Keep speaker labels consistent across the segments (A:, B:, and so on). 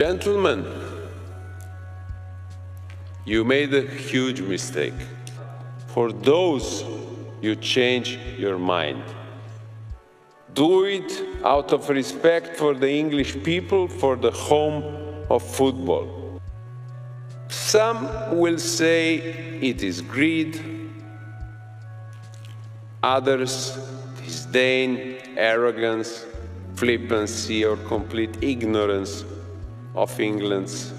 A: Gentlemen, you made a huge mistake. For those, you change your mind. Do it out of respect for the English people, for the home of football. Some will say it is greed, others disdain, arrogance, flippancy, or complete ignorance of England's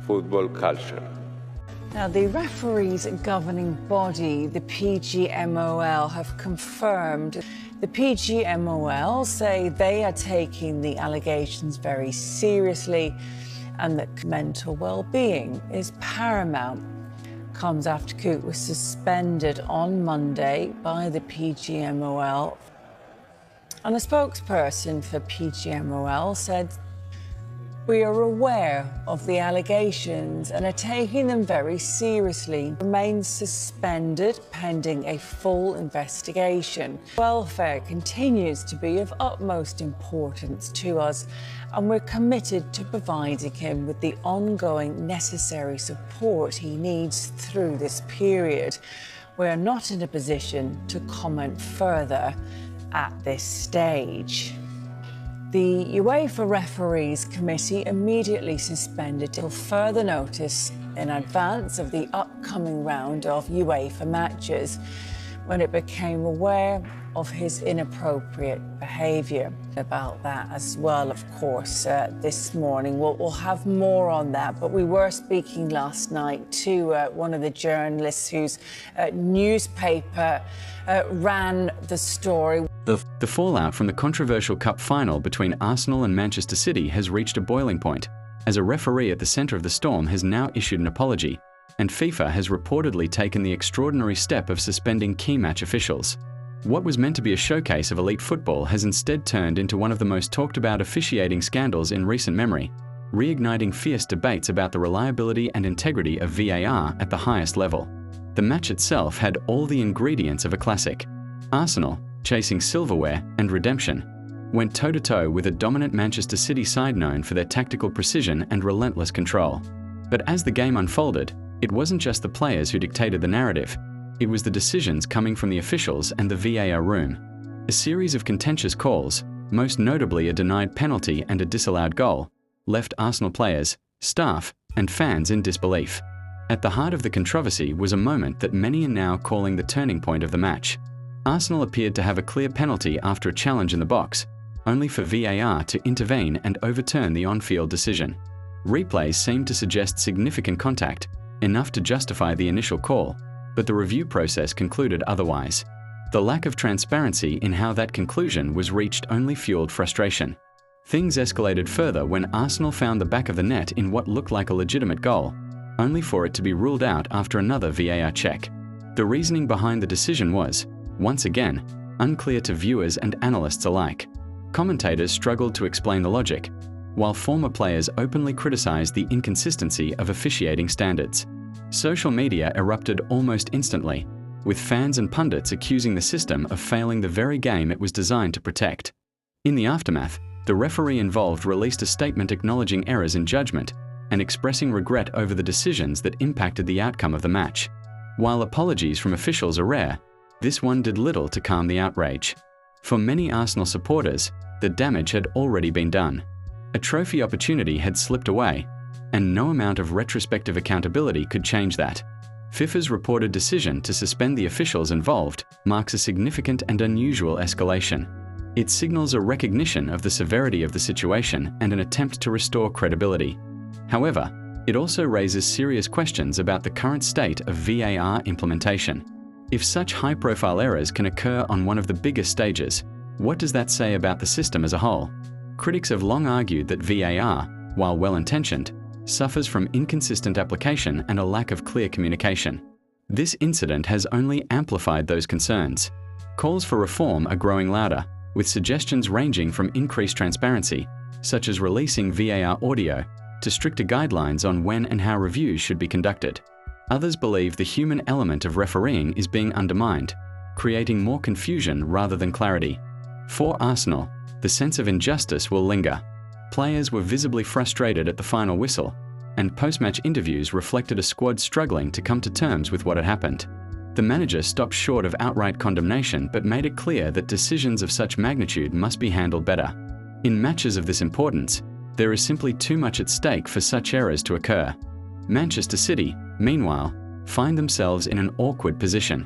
A: football culture.
B: Now, the referees' governing body, the PGMOL, have confirmed. The PGMOL say they are taking the allegations very seriously and that mental well-being is paramount. Comes after Coote was suspended on Monday by the PGMOL. And a spokesperson for PGMOL said, "We are aware of the allegations and are taking them very seriously. Remains suspended pending a full investigation. Welfare continues to be of utmost importance to us, and we're committed to providing him with the ongoing necessary support he needs through this period. We're not in a position to comment further at this stage." The UEFA Referees Committee immediately suspended till further notice in advance of the upcoming round of UEFA matches when it became aware of his inappropriate behaviour. About that as well, of course, this morning. We'll have more on that, but we were speaking last night to one of the journalists whose newspaper ran the story.
C: The fallout from the controversial cup final between Arsenal and Manchester City has reached a boiling point, as a referee at the centre of the storm has now issued an apology, and FIFA has reportedly taken the extraordinary step of suspending key match officials. What was meant to be a showcase of elite football has instead turned into one of the most talked about officiating scandals in recent memory, reigniting fierce debates about the reliability and integrity of VAR at the highest level. The match itself had all the ingredients of a classic. Arsenal, chasing silverware and redemption, went toe-to-toe with a dominant Manchester City side known for their tactical precision and relentless control. But as the game unfolded, it wasn't just the players who dictated the narrative. It was the decisions coming from the officials and the VAR room. A series of contentious calls, most notably a denied penalty and a disallowed goal, left Arsenal players, staff, and fans in disbelief. At the heart of the controversy was a moment that many are now calling the turning point of the match. Arsenal appeared to have a clear penalty after a challenge in the box, only for VAR to intervene and overturn the on-field decision. Replays seemed to suggest significant contact, enough to justify the initial call, but the review process concluded otherwise. The lack of transparency in how that conclusion was reached only fueled frustration. Things escalated further when Arsenal found the back of the net in what looked like a legitimate goal, only for it to be ruled out after another VAR check. The reasoning behind the decision was, once again, unclear to viewers and analysts alike. Commentators struggled to explain the logic, while former players openly criticized the inconsistency of officiating standards. Social media erupted almost instantly, with fans and pundits accusing the system of failing the very game it was designed to protect. In the aftermath, the referee involved released a statement acknowledging errors in judgment and expressing regret over the decisions that impacted the outcome of the match. While apologies from officials are rare, this one did little to calm the outrage. For many Arsenal supporters, the damage had already been done. A trophy opportunity had slipped away, and no amount of retrospective accountability could change that. FIFA's reported decision to suspend the officials involved marks a significant and unusual escalation. It signals a recognition of the severity of the situation and an attempt to restore credibility. However, it also raises serious questions about the current state of VAR implementation. If such high-profile errors can occur on one of the biggest stages, what does that say about the system as a whole? Critics have long argued that VAR, while well-intentioned, suffers from inconsistent application and a lack of clear communication. This incident has only amplified those concerns. Calls for reform are growing louder, with suggestions ranging from increased transparency, such as releasing VAR audio, to stricter guidelines on when and how reviews should be conducted. Others believe the human element of refereeing is being undermined, creating more confusion rather than clarity. For Arsenal, the sense of injustice will linger. players were visibly frustrated at the final whistle, and post-match interviews reflected a squad struggling to come to terms with what had happened. The manager stopped short of outright condemnation but made it clear that decisions of such magnitude must be handled better. In matches of this importance, there is simply too much at stake for such errors to occur. Manchester City, meanwhile, find themselves in an awkward position.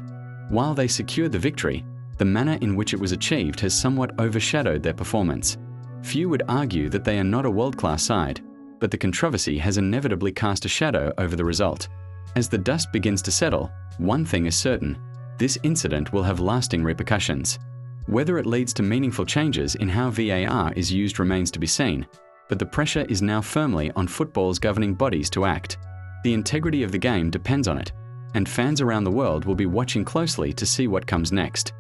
C: While they secured the victory, the manner in which it was achieved has somewhat overshadowed their performance. Few would argue that they are not a world-class side, but the controversy has inevitably cast a shadow over the result. As the dust begins to settle, one thing is certain: this incident will have lasting repercussions. Whether it leads to meaningful changes in how VAR is used remains to be seen, but the pressure is now firmly on football's governing bodies to act. The integrity of the game depends on it, and fans around the world will be watching closely to see what comes next.